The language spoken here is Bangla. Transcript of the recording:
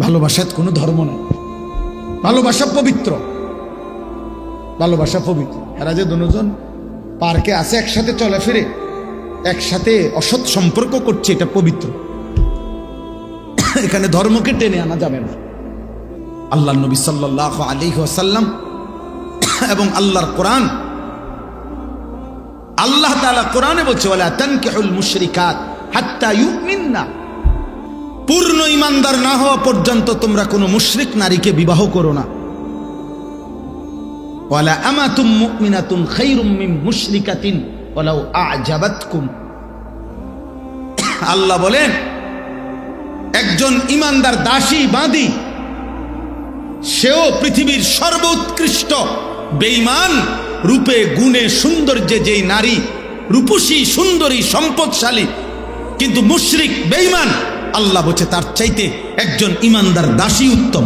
ভালোবাসার কোনো ধর্ম নেই, ভালোবাসা পবিত্র, ভালোবাসা পবিত্র। এরা যে দুজন পার্কে আছে, একসাথে চলে ফিরে, একসাথে অসৎ সম্পর্ক করছে, এটা পবিত্র। এখানে ধর্মকে টেনে আনা যাবে না। আল্লাহ নবী সাল্লাল্লাহু আলাইহি ওয়াসাল্লাম এবং আল্লাহর কোরআন, আল্লাহ তাআলা কোরআনে বলছে ওয়ালা তানকিহুল মুশরিকাত হাত্তা ইউমিননা, পূর্ণ ঈমানদার না হওয়া পর্যন্ত তোমরা কোনো মুশরিক নারীকে বিবাহ করো না। ওয়ালা আমাতুম মুমিনাতুন খায়রুম মিন মুশরিকাতিন ওয়ালাউ আ'জাবাতকুম। আল্লাহ বলেন একজন ঈমানদার দাসী বাঁদী সেও পৃথিবীর সর্বোৎকৃষ্ট বেঈমান, রূপে গুণে সৌন্দর্যে যেই নারী রূপসী সুন্দরী সম্পদশালী, কিন্তু মুশরিক বেঈমান, আল্লাহ বলছে তার চাইতে একজন ঈমানদার দাসী উত্তম।